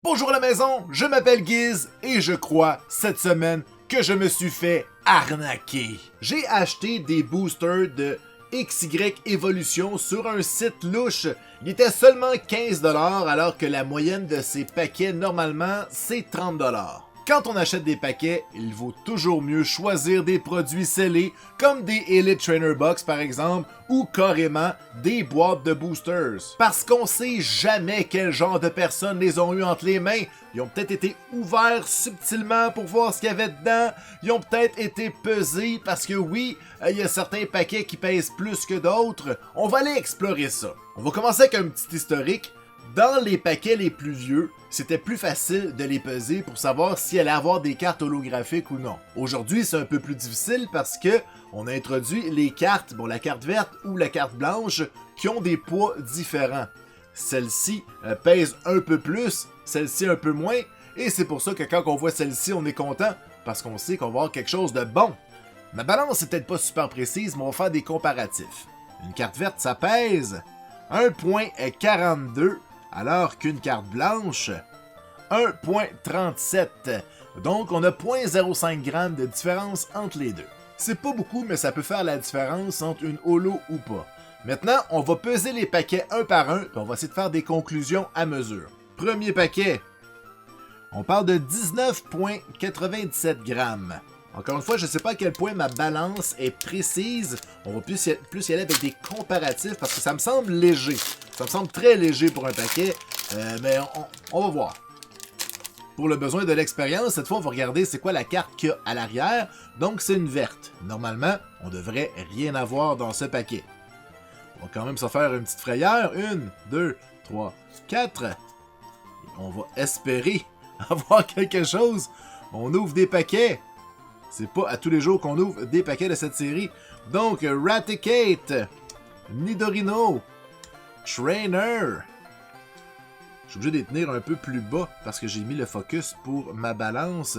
Bonjour à la maison, je m'appelle Giz et je crois cette semaine que je me suis fait arnaquer. J'ai acheté des boosters de XY Evolution sur un site louche. Il était seulement 15$ alors que la moyenne de ces paquets normalement c'est 30$. Quand on achète des paquets, il vaut toujours mieux choisir des produits scellés comme des Elite Trainer Box par exemple ou carrément des boîtes de boosters. Parce qu'on sait jamais quel genre de personnes les ont eu entre les mains. Ils ont peut-être été ouverts subtilement pour voir ce qu'il y avait dedans. Ils ont peut-être été pesés parce que oui, il y a certains paquets qui pèsent plus que d'autres. On va aller explorer ça. On va commencer avec un petit historique. Dans les paquets les plus vieux, c'était plus facile de les peser pour savoir si elle allait avoir des cartes holographiques ou non. Aujourd'hui, c'est un peu plus difficile parce que on a introduit les cartes, la carte verte ou la carte blanche, qui ont des poids différents. Celle-ci pèse un peu plus, celle-ci un peu moins, et c'est pour ça que quand on voit celle-ci, on est content parce qu'on sait qu'on va avoir quelque chose de bon. Ma balance est peut-être pas super précise, mais on va faire des comparatifs. Une carte verte, ça pèse 1,42 alors qu'une carte blanche, 1,37. Donc, on a 0,05 g de différence entre les deux. C'est pas beaucoup, mais ça peut faire la différence entre une holo ou pas. Maintenant, on va peser les paquets un par un, puis on va essayer de faire des conclusions à mesure. Premier paquet, on parle de 19,97 g. Encore une fois, je ne sais pas à quel point ma balance est précise. On va plus y aller avec des comparatifs parce que ça me semble léger. Ça me semble très léger pour un paquet, mais on va voir. Pour le besoin de l'expérience, cette fois, on va regarder c'est quoi la carte qu'il y a à l'arrière. Donc, c'est une verte. Normalement, on devrait rien avoir dans ce paquet. On va quand même se faire une petite frayeur. 1, 2, 3, 4. Et on va espérer avoir quelque chose. On ouvre des paquets. C'est pas à tous les jours qu'on ouvre des paquets de cette série. Donc, Raticate, Nidorino, Trainer. Je suis obligé de les tenir un peu plus bas parce que j'ai mis le focus pour ma balance.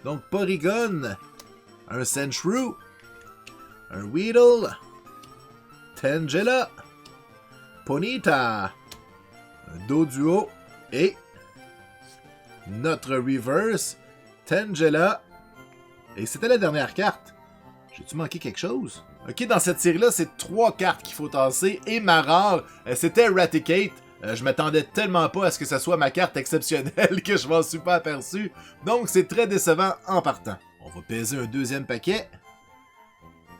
Donc, Porygon, un Sandshrew, un Weedle, Tangela, Ponyta, un Doduo et notre Reverse, Tangela. Et c'était la dernière carte. J'ai-tu manqué quelque chose? Ok, dans cette série-là, c'est 3 cartes qu'il faut tasser. Et ma rare, c'était Raticate. Je m'attendais tellement pas à ce que ce soit ma carte exceptionnelle que je m'en suis pas aperçu. Donc, c'est très décevant en partant. On va peser un deuxième paquet.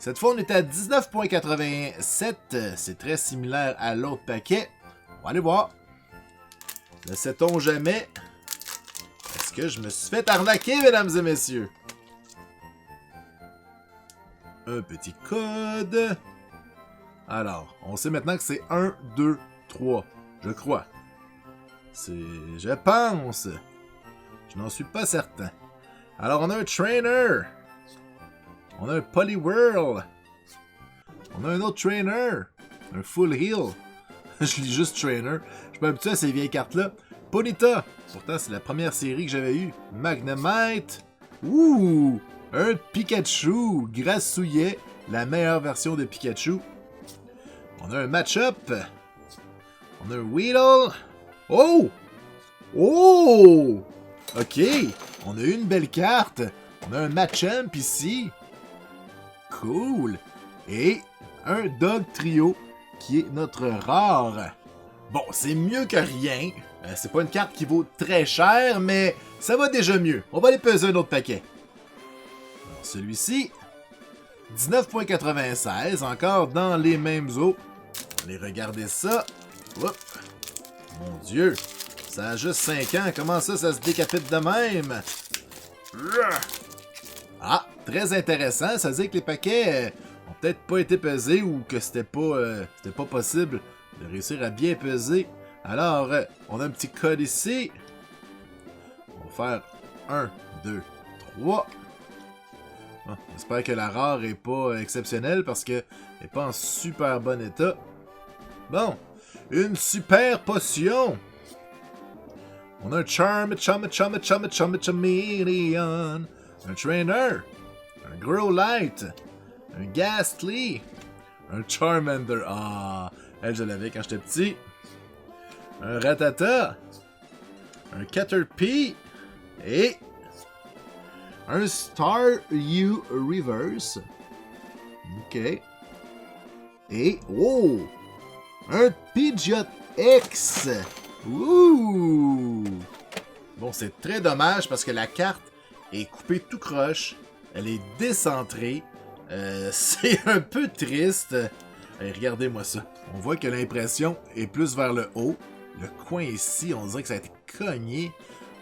Cette fois, on est à 19,87. C'est très similaire à l'autre paquet. On va aller voir. Ne sait-on jamais? Est-ce que je me suis fait arnaquer, mesdames et messieurs? Un petit code. Alors, on sait maintenant que c'est 1, 2, 3. Je crois. Je pense. Je n'en suis pas certain. Alors, on a un Trainer. On a un Poliwhirl. On a un autre Trainer. Un Full Heal. Je lis juste Trainer. Je suis pas habitué à ces vieilles cartes-là. Ponyta. Pourtant, c'est la première série que j'avais eue. Magnemite. Ouh! Un Pikachu, grassouillet, la meilleure version de Pikachu. On a un Matchup. On a un Weedle. Oh! Oh! Ok, on a une belle carte. On a un Machamp ici. Cool. Et un Dog Trio qui est notre rare. Bon, c'est mieux que rien. C'est pas une carte qui vaut très cher, mais ça va déjà mieux. On va aller peser un autre paquet. Celui-ci, 19,96, encore dans les mêmes eaux. Allez, regardez ça. Oups. Mon Dieu, ça a juste 5 ans. Comment ça se décapite de même? Ah, très intéressant. Ça veut dire que les paquets ont peut-être pas été pesés ou que c'était pas possible de réussir à bien peser. Alors, on a un petit code ici. On va faire 1, 2, 3. J'espère que la rare est pas exceptionnelle parce qu'elle est pas en super bon état. Bon, une super potion. On a un Charmeleon, un Trainer, un Growlite, un Ghastly, un Charmander. Ah, elle je l'avais quand j'étais petit. Un Rattata, un Caterpie et un Staryu Reverse. Ok. Et, oh! Un Pidgeot X! Ouh! Bon, c'est très dommage parce que la carte est coupée tout croche. Elle est décentrée. C'est un peu triste. Hey, regardez-moi ça. On voit que l'impression est plus vers le haut. Le coin ici, on dirait que ça a été cogné.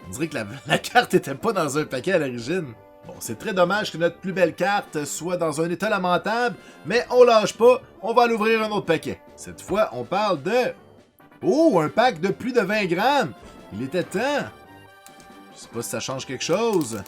On dirait que la carte était pas dans un paquet à l'origine. Bon, c'est très dommage que notre plus belle carte soit dans un état lamentable, mais on lâche pas, on va l'ouvrir un autre paquet. Cette fois, on parle de... Oh, un pack de plus de 20 grammes! Il était temps! Je sais pas si ça change quelque chose.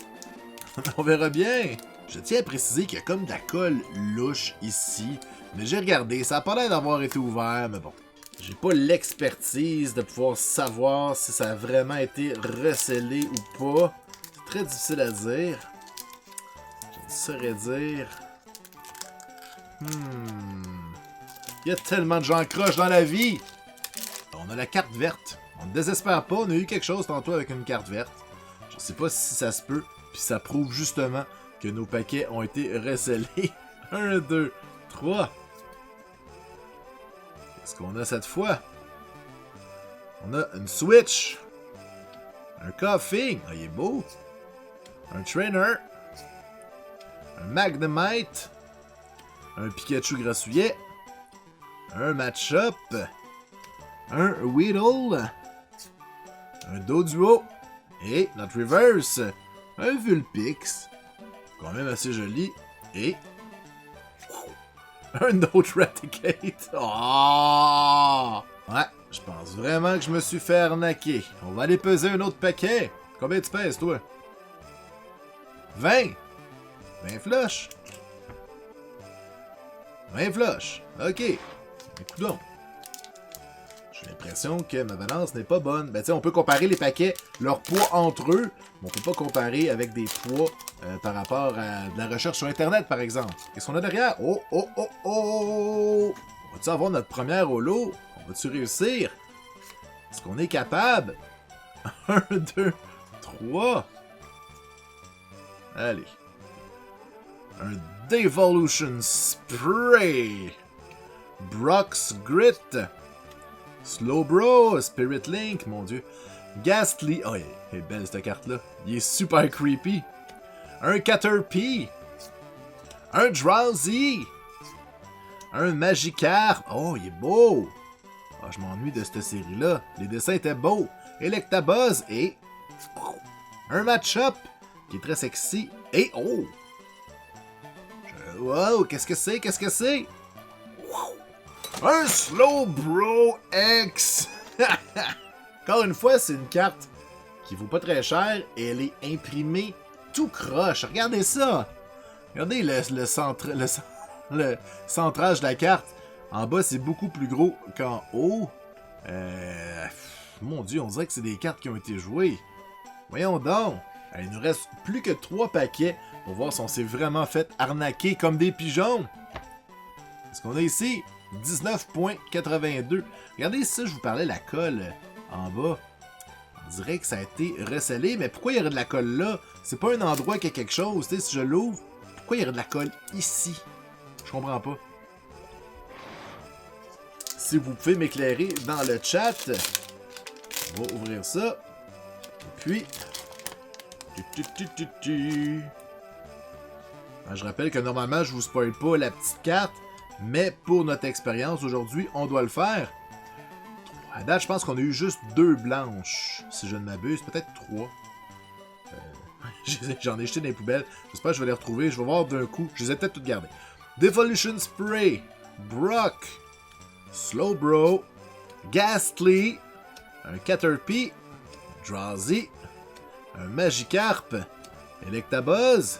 On verra bien. Je tiens à préciser qu'il y a comme de la colle louche ici. Mais j'ai regardé, ça a pas l'air d'avoir été ouvert, mais bon. J'ai pas l'expertise de pouvoir savoir si ça a vraiment été recellé ou pas. C'est très difficile à dire. Je ne saurais dire. Il y a tellement de gens croches dans la vie. On a la carte verte. On ne désespère pas, on a eu quelque chose tantôt avec une carte verte. Je sais pas si ça se peut. Puis ça prouve justement que nos paquets ont été recellés. 1, 2, 3. Qu'est-ce qu'on a cette fois? On a une Switch. Un Koffing. Ah, il est beau. Un Trainer. Un Magnemite. Un Pikachu grassouillet. Un Matchup. Un Weedle. Un Doduo. Et notre Reverse. Un Vulpix. Quand même assez joli. Et... un autre Raticate. Oh! Ouais, je pense vraiment que je me suis fait arnaquer. On va aller peser un autre paquet. Combien tu pèses, toi? 20? 20 flush? 20 flush. Ok. Écoute donc. J'ai l'impression que ma balance n'est pas bonne. Ben, tu sais, on peut comparer les paquets, leur poids entre eux, mais on peut pas comparer avec des poids par rapport à de la recherche sur Internet, par exemple. Qu'est-ce qu'on a derrière? Oh, oh, oh, oh! On va-tu avoir notre première holo? On va-tu réussir? Est-ce qu'on est capable? 1, 2, 3. Allez. Un Devolution Spray. Brock's Grit. Slowbro, Spirit Link, mon dieu. Ghastly. Oh, elle est belle cette carte-là. Il est super creepy. Un Caterpie. Un Drowsy. Un Magikarp. Oh, il est beau. Oh, je m'ennuie de cette série-là. Les dessins étaient beaux. Electabuzz et... un Matchup qui est très sexy. Et... oh! Wow, qu'est-ce que c'est? Qu'est-ce que c'est? Un Slowbro X! Encore une fois, c'est une carte qui vaut pas très cher et elle est imprimée tout croche. Regardez ça! Regardez le centrage de la carte. En bas, c'est beaucoup plus gros qu'en haut. Mon dieu, on dirait que c'est des cartes qui ont été jouées. Voyons donc! Il nous reste plus que 3 paquets pour voir si on s'est vraiment fait arnaquer comme des pigeons. Qu'est-ce qu'on a ici? 19.82. Regardez ça, je vous parlais de la colle en bas. On dirait que ça a été recellé, mais pourquoi il y aurait de la colle là? C'est pas un endroit qui a quelque chose, tu sais, si je l'ouvre. Pourquoi il y aurait de la colle ici? Je comprends pas. Si vous pouvez m'éclairer dans le chat, on va ouvrir ça. Et puis... je rappelle que normalement, je vous spoil pas la petite carte, mais pour notre expérience aujourd'hui, on doit le faire. À date, je pense qu'on a eu juste 2 blanches, si je ne m'abuse, peut-être 3. J'en ai jeté dans les poubelles. J'espère que je vais les retrouver. Je vais voir d'un coup. Je les ai peut-être toutes gardées. Devolution Spray, Brock, Slowbro, Ghastly, un Caterpie, Drowsy, un Magikarp, Electabuzz,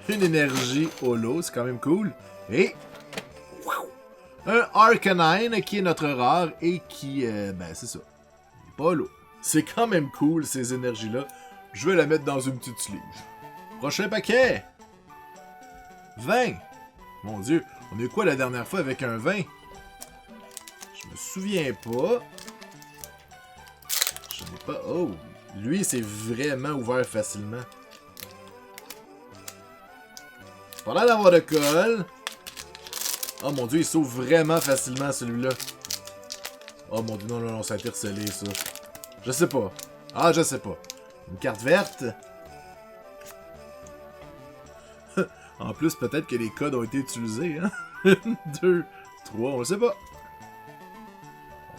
une énergie holo, c'est quand même cool, et un Arcanine qui est notre rare et qui, ben c'est ça, il est pas holo. C'est quand même cool ces énergies-là. Je vais la mettre dans une petite sleeve. Prochain paquet! 20! Mon dieu, on a eu quoi la dernière fois avec un 20? Je me souviens pas. Je Pas... Oh! Lui, c'est vraiment ouvert facilement. Pas l'air d'avoir de colle. Oh mon dieu, il s'ouvre vraiment facilement celui-là. Oh mon dieu, non, ça a été recelé ça. Je sais pas. Ah, je sais pas. Une carte verte. En plus, peut-être que les codes ont été utilisés, hein? 1, 2, 3, on le sait pas.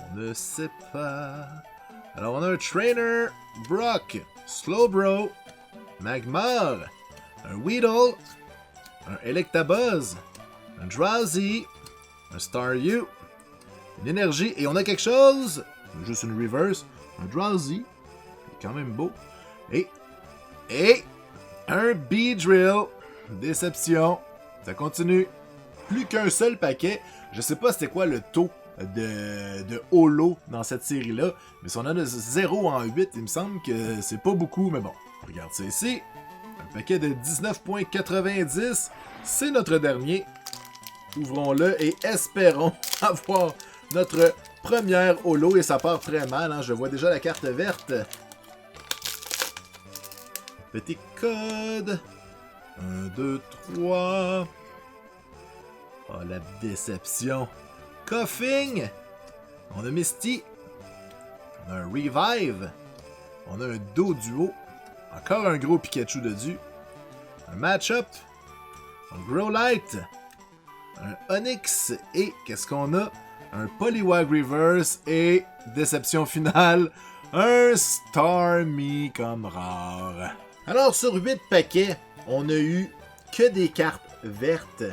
On ne sait pas. Alors, on a un Trainer, Brock, Slowbro, Magmar, un Weedle, un Electabuzz, un Drowsy, un Staryu, une énergie, et on a quelque chose, juste une reverse, un Drowsy, quand même beau, et un Beedrill. Déception. Ça continue. Plus qu'un seul paquet. Je sais pas c'était quoi le taux de holo dans cette série-là. Mais si on en a 0 en 8, il me semble que c'est pas beaucoup. Mais bon, regarde ça ici. Un paquet de 19,90. C'est notre dernier. Ouvrons-le et espérons avoir notre première holo. Et ça part très mal. Hein. Je vois déjà la carte verte. Petit code. 1, 2, 3. Oh, la déception. Coughing. On a Misty. On a un Revive. On a un Doduo. Encore un gros Pikachu dessus. Un Matchup. Un Growlite. Un Onix. Et qu'est-ce qu'on a? Un Poliwag Reverse. Et déception finale. Un Starmie comme rare. Alors, sur 8 paquets, on a eu que des cartes vertes.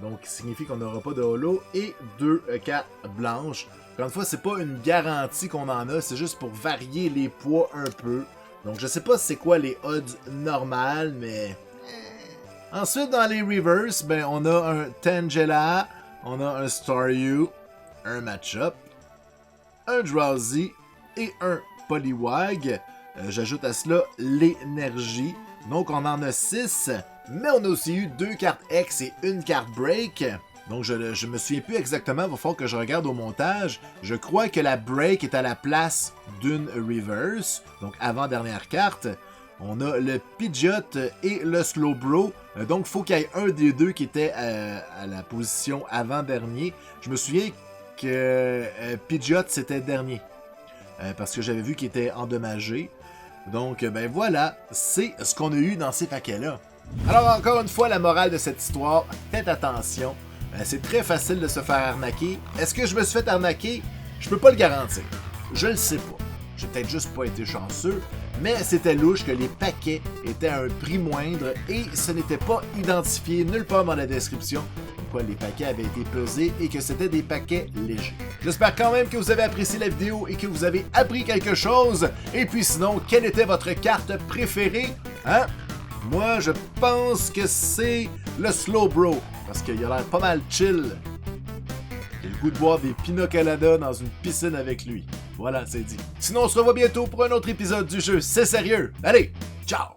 Donc, ce signifie qu'on n'aura pas de holo. Et 2 cartes blanches. Encore une fois, c'est pas une garantie qu'on en a. C'est juste pour varier les poids un peu. Donc, je sais pas c'est quoi les odds normales, mais... Ensuite, dans les reverse, ben, on a un Tangela. On a un Staryu. Un Matchup. Un Drowsy. Et un Poliwag. J'ajoute à cela l'énergie. Donc, on en a 6, mais on a aussi eu 2 cartes X et une carte Break. Donc, je me souviens plus exactement, il va falloir que je regarde au montage. Je crois que la Break est à la place d'une Reverse, donc avant-dernière carte. On a le Pidgeot et le Slowbro, donc il faut qu'il y ait un des deux qui était à la position avant-dernier. Je me souviens que Pidgeot, c'était dernier, parce que j'avais vu qu'il était endommagé. Donc, ben voilà, c'est ce qu'on a eu dans ces paquets-là. Alors, encore une fois, la morale de cette histoire, faites attention. C'est très facile de se faire arnaquer. Est-ce que je me suis fait arnaquer? Je peux pas le garantir. Je le sais pas. J'ai peut-être juste pas été chanceux, mais c'était louche que les paquets étaient à un prix moindre et ce n'était pas identifié nulle part dans la description pourquoi les paquets avaient été pesés et que c'était des paquets légers. J'espère quand même que vous avez apprécié la vidéo et que vous avez appris quelque chose. Et puis sinon, quelle était votre carte préférée? Hein? Moi, je pense que c'est le Slowbro, parce qu'il a l'air pas mal chill. J'ai le goût de boire des Pina Colada dans une piscine avec lui. Voilà, c'est dit. Sinon, on se revoit bientôt pour un autre épisode du jeu C'est sérieux. Allez, ciao!